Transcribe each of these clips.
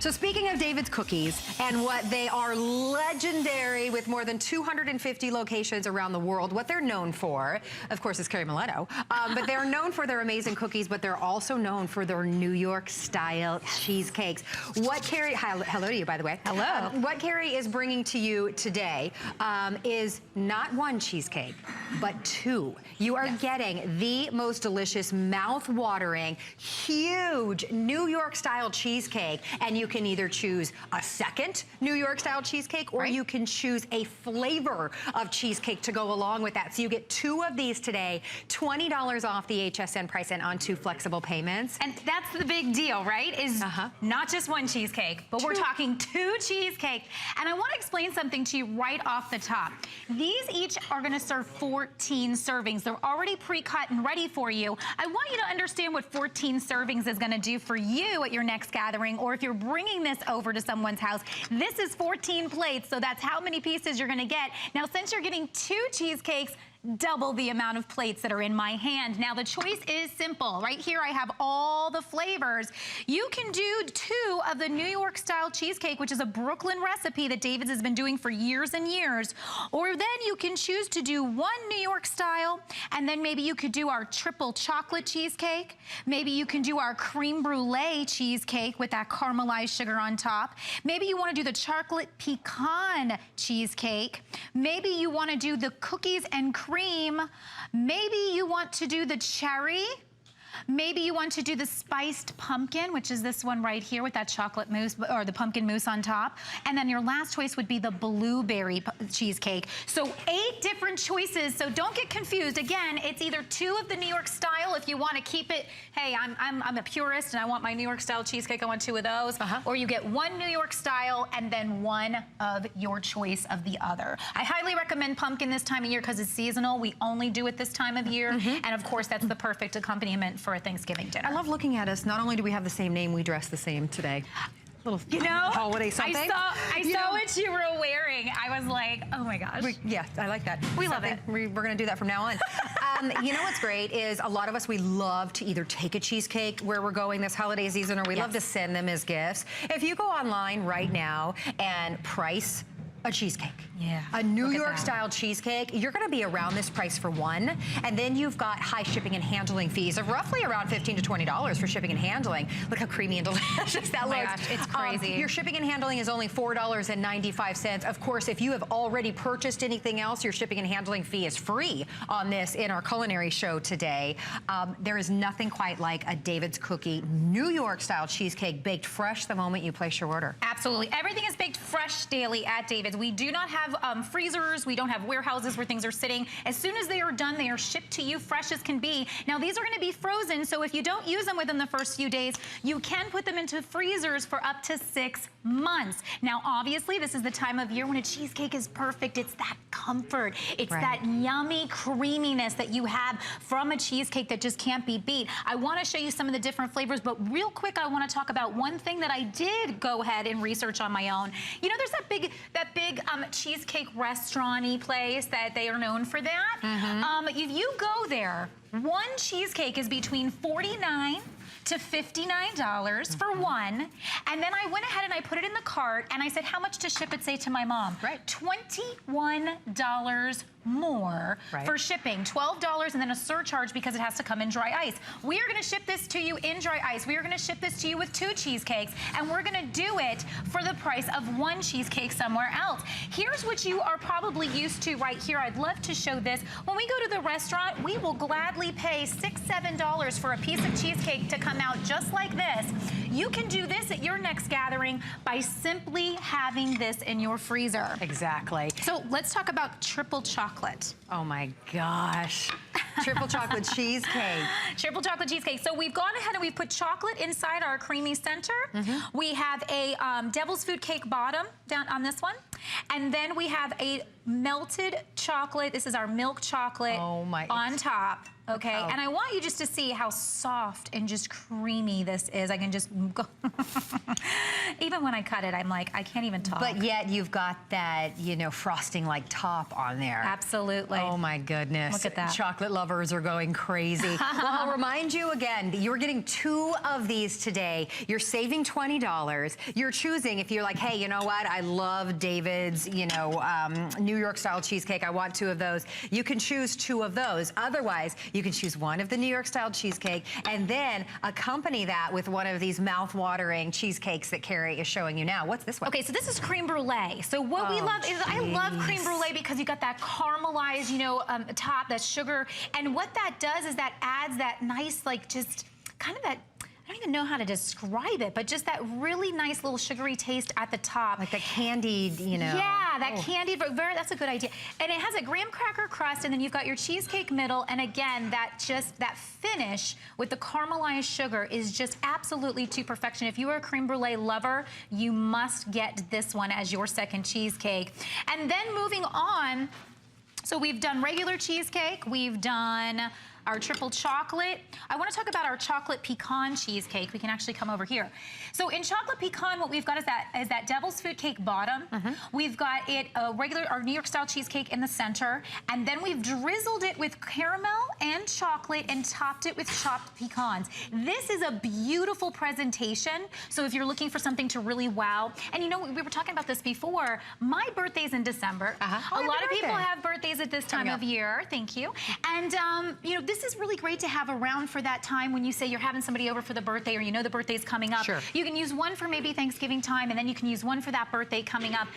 So speaking of David's Cookies and what they are legendary with more than 250 locations around the world, what they're known for, of course, is Carrie Mileto, but they're known for their amazing cookies, but they're also known for their New York style cheesecakes. What Carrie, hello to you, by the way. Hello. What Carrie is bringing to you today is not one cheesecake, but two. You are getting the most delicious, mouth-watering, huge New York style cheesecake, and you can either choose a second New York style cheesecake, or you can choose a flavor of cheesecake to go along with that. So you get two of these today, $20 off the HSN price and on two flexible payments. And that's the big deal, right? Is not just one cheesecake, but we're talking two cheesecakes. And I want to explain something to you right off the top. These each are going to serve 14 servings. They're already pre-cut and ready for you. I want you to understand what 14 servings is going to do for you at your next gathering, or if you're bringing this over to someone's house. This is 14 plates, so that's how many pieces you're going to get. Now, since you're getting two cheesecakes, double the amount of plates that are in my hand. Now the choice is simple. Right here I have all the flavors. You can do two of the New York style cheesecake, which is a Brooklyn recipe that David's has been doing for years and years. Or then you can choose to do one New York style, and then maybe you could do our triple chocolate cheesecake. Maybe you can do our creme brulee cheesecake with that caramelized sugar on top. Maybe you want to do the chocolate pecan cheesecake. Maybe you want to do the cookies and cream. Maybe you want to do the cherry. Maybe you want to do the spiced pumpkin, which is this one right here with that chocolate mousse, or the pumpkin mousse on top. And then your last choice would be the blueberry cheesecake. So 8 different choices, so don't get confused. Again, it's either two of the New York style if you want to keep it, hey, I'm a purist and I want my New York style cheesecake, I want two of those. Or you get one New York style and then one of your choice of the other. I highly recommend pumpkin this time of year because it's seasonal. We only do it this time of year. And of course, that's the perfect accompaniment for a Thanksgiving dinner. I love looking at us. Not only do we have the same name, we dress the same today. Little holiday something. I saw what you were wearing. I was like, oh my gosh. Yeah, I like that. We love it. We're going to do that from now on. You know what's great is a lot of us, we love to either take a cheesecake where we're going this holiday season, or we love to send them as gifts. If you go online right now and price a cheesecake. A New York style cheesecake, you're gonna be around this price for one, and then you've got high shipping and handling fees of roughly around $15 to $20 for shipping and handling. Look how creamy and delicious that looks. Gosh, it's crazy. Your shipping and handling is only $4.95. Of course, if you have already purchased anything else, your shipping and handling fee is free on this in our culinary show today. There is nothing quite like a David's Cookie New York style cheesecake baked fresh the moment you place your order. Absolutely. Everything is baked fresh daily at David's. We do not have freezers. We don't have warehouses where things are sitting. As soon as they are done, they are shipped to you fresh as can be. Now, these are going to be frozen, so if you don't use them within the first few days, you can put them into freezers for up to 6 months. Now, obviously, this is the time of year when a cheesecake is perfect. It's that comfort. It's that yummy creaminess that you have from a cheesecake that just can't be beat. I want to show you some of the different flavors, but real quick, I want to talk about one thing that I did go ahead and research on my own. You know, there's that big cheesecake restaurant-y place that they are known for that. If you go there, one cheesecake is between $49 to $59 for one. And then I went ahead and I put it in the cart and I said, how much to ship it, say, to my mom? $21 more for shipping. $12 and then a surcharge because it has to come in dry ice. We are gonna ship this to you in dry ice. We are gonna ship this to you with 2 cheesecakes, and we're gonna do it for the price of 1 cheesecake somewhere else. Here's what you are probably used to right here. I'd love to show this. When we go to the restaurant, we will gladly pay $6, $7 for a piece of cheesecake to come out just like this. You can do this at your next gathering by simply having this in your freezer. Exactly. So let's talk about triple chocolate. Oh my gosh. Triple chocolate cheesecake. Triple chocolate cheesecake. So we've gone ahead and we've put chocolate inside our creamy center. We have a devil's food cake bottom down on this one. And then we have a melted chocolate. This is our milk chocolate on top. Okay, and I want you just to see how soft and just creamy this is. I can just go. even when I cut it, I'm like, I can't even talk. But yet you've got that, you know, frosting like top on there. Absolutely. Oh my goodness. Look at that. Chocolate lovers are going crazy. Well, I'll remind you again that you're getting 2 of these today. You're saving $20. You're choosing, if you're like, hey, you know what? I love David's, you know, New York style cheesecake. I want 2 of those. You can choose 2 of those. Otherwise, you can choose 1 of the New York style cheesecake and then accompany that with one of these mouth-watering cheesecakes that Carrie is showing you now. What's this one? Okay, so this is creme brulee. So what we love is, I love creme brulee because you got that caramelized, you know, top, that sugar. And what that does is that adds that nice, like, just kind of that, I don't even know how to describe it, but just that really nice little sugary taste at the top. Like the candied, you know. Yeah, that candied, but that's a good idea. And it has a graham cracker crust, and then you've got your cheesecake middle, and again, that finish with the caramelized sugar is just absolutely to perfection. If you are a creme brulee lover, you must get this one as your second cheesecake. And then moving on, so we've done regular cheesecake, we've done our triple chocolate. I want to talk about our chocolate pecan cheesecake. We can actually come over here. So in chocolate pecan, what we've got is that devil's food cake bottom. We've got it our New York style cheesecake in the center, and then we've drizzled it with caramel and chocolate and topped it with chopped pecans. This is a beautiful presentation. So if you're looking for something to really wow, and you know, we were talking about this before, my birthday's in December. A lot of people have birthdays at this time of year. Thank you. And you know, this is really great to have around for that time when you say you're having somebody over for the birthday, or you know the birthday's coming up. You can use one for maybe Thanksgiving time, and then you can use one for that birthday coming up.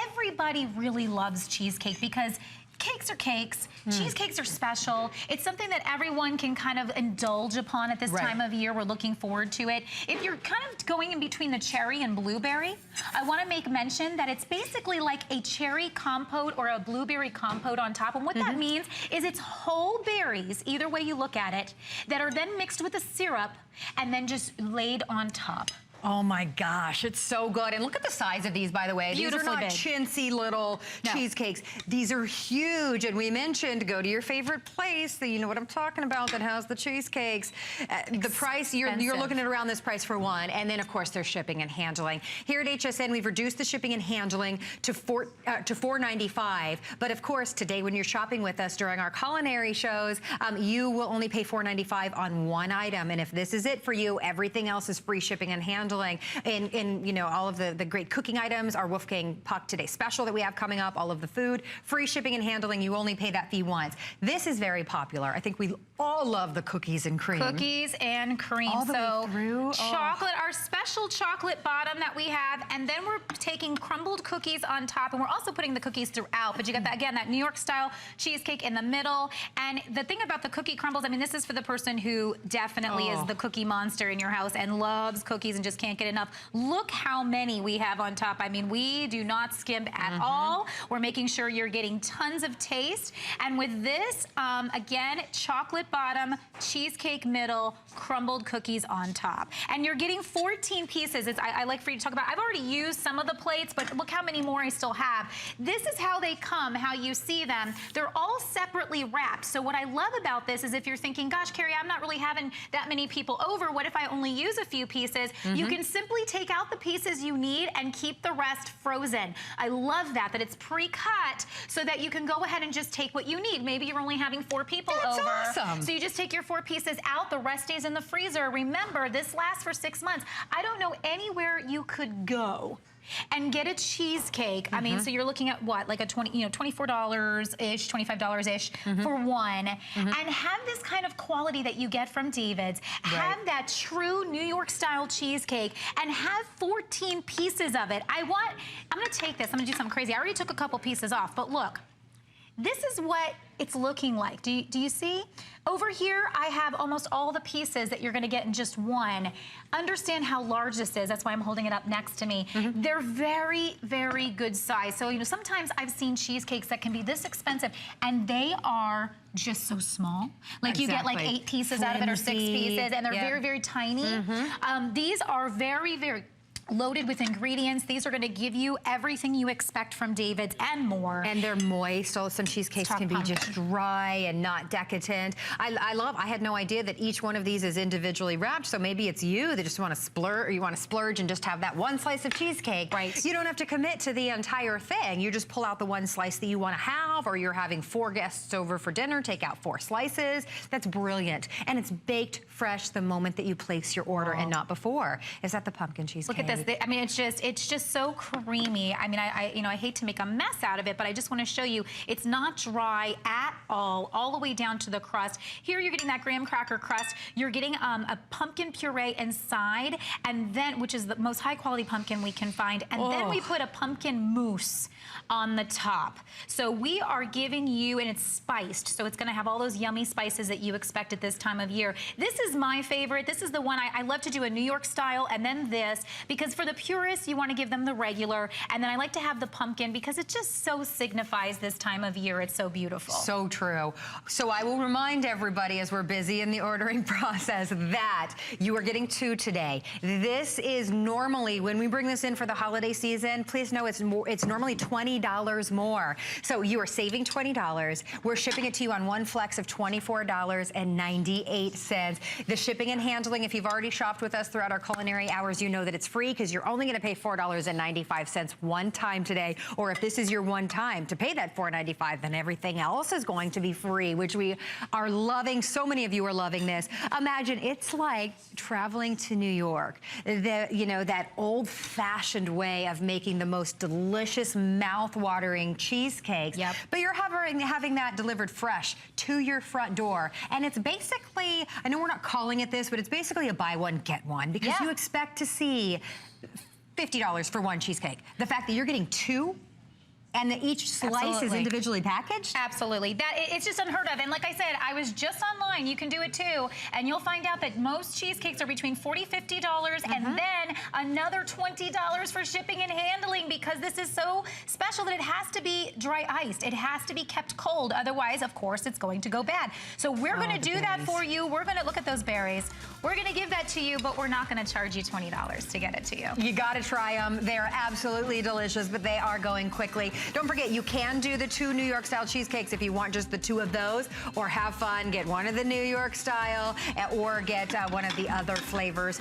Everybody really loves cheesecake because cakes are cakes, cheesecakes are special. It's something that everyone can kind of indulge upon at this time of year. We're looking forward to it. If you're kind of going in between the cherry and blueberry, I want to make mention that it's basically like a cherry compote or a blueberry compote on top. And what that means is it's whole berries, either way you look at it, that are then mixed with a syrup and then just laid on top. Oh my gosh, it's so good. And look at the size of these, by the way. These are not chintzy little cheesecakes. These are huge. And we mentioned, go to your favorite place, that you know what I'm talking about, that has the cheesecakes. The price, you're looking at around this price for one. And then, of course, there's shipping and handling. Here at HSN, we've reduced the shipping and handling to $4.95. But, of course, today when you're shopping with us during our culinary shows, you will only pay $4.95 on one item. And if this is it for you, everything else is free shipping and handling. In you know, all of the great cooking items, our Wolfgang Puck Today special that we have coming up, all of the food, free shipping and handling, you only pay that fee once. This is very popular. I think we all love the cookies and cream. Cookies and cream. All the way through. Chocolate, our special chocolate bottom that we have, and then we're taking crumbled cookies on top, and we're also putting the cookies throughout, but you got that, again, that New York style cheesecake in the middle. And the thing about the cookie crumbles, I mean, this is for the person who definitely is the cookie monster in your house and loves cookies and just can't get enough. Look how many we have on top. I mean, we do not skimp at all. We're making sure you're getting tons of taste. And with this, again, chocolate bottom, cheesecake middle, crumbled cookies on top. And you're getting 14 pieces. I like for you to talk about, I've already used some of the plates, but look how many more I still have. This is how they come, how you see them. They're all separately wrapped. So what I love about this is if you're thinking, gosh, Carrie, I'm not really having that many people over. What if I only use a few pieces? You can simply take out the pieces you need and keep the rest frozen. I love that it's pre-cut so that you can go ahead and just take what you need. Maybe you're only having 4 people over. Awesome. So you just take your 4 pieces out, the rest stays in the freezer. Remember, this lasts for 6 months. I don't know anywhere you could go and get a cheesecake. I mean, so you're looking at what, like a $24-ish, $25-ish for one, and have this kind of quality that you get from David's. Have that true New York style cheesecake and have 14 pieces of it. I'm gonna take this, I'm gonna do something crazy. I already took a couple pieces off, but look. This is what it's looking like. Do you see? Over here, I have almost all the pieces that you're gonna get in just one. Understand how large this is. That's why I'm holding it up next to me. They're very, very good size. So, you know, sometimes I've seen cheesecakes that can be this expensive, and they are just so small. Like you get like 8 pieces out of it or 6 pieces, and they're very, very tiny. These are very, very loaded with ingredients. These are gonna give you everything you expect from David's and more. And they're moist. So some cheesecakes can be just dry and not decadent. I had no idea that each one of these is individually wrapped. So maybe it's you that just want to splurge, or you want to splurge and just have that one slice of cheesecake. Right. You don't have to commit to the entire thing. You just pull out the one slice that you want to have, or you're having 4 guests over for dinner, take out 4 slices. That's brilliant. And it's baked fresh the moment that you place your order and not before. Is that the pumpkin cheesecake? Look at this. I mean, it's just so creamy. I mean, I hate to make a mess out of it, but I just want to show you it's not dry at all the way down to the crust. Here you're getting that graham cracker crust. You're getting a pumpkin puree inside, and then, which is the most high quality pumpkin we can find, and then we put a pumpkin mousse on the top. So we are giving you, and it's spiced, so it's going to have all those yummy spices that you expect at this time of year. This is my favorite. This is the one I love to do a New York style, and then this, because for the purists, you want to give them the regular, and then I like to have the pumpkin because it just so signifies this time of year. It's so beautiful. So true. So I will remind everybody as we're busy in the ordering process that you are getting 2 today. This is normally, when we bring this in for the holiday season, please know it's normally $20 more. So you are saving $20. We're shipping it to you on one flex of $24.98. The shipping and handling, if you've already shopped with us throughout our culinary hours, you know that it's free because you're only going to pay $4.95 one time today. Or if this is your one time to pay that $4.95, then everything else is going to be free, which we are loving. So many of you are loving this. Imagine it's like traveling to New York. You know, that old-fashioned way of making the most delicious, mouth-watering cheesecakes. Yep. But you're having that delivered fresh to your front door. And it's basically, I know we're not calling it this, but it's basically a buy one, get one, because you expect to see $50 for one cheesecake. The fact that you're getting 2 and that each slice is individually packaged? Absolutely. It's just unheard of. And like I said, I was just online. You can do it too. And you'll find out that most cheesecakes are between $40, $50 and then another $20 for shipping and handling, because this is so special that it has to be dry iced. It has to be kept cold. Otherwise, of course, it's going to go bad. So we're going to do that for you. We're going to look at those berries. We're going to give that to you, but we're not going to charge you $20 to get it to you. You got to try them. They're absolutely delicious, but they are going quickly. Don't forget, you can do the 2 New York style cheesecakes if you want just the 2 of those, or have fun, get one of the New York style, or get one of the other flavors.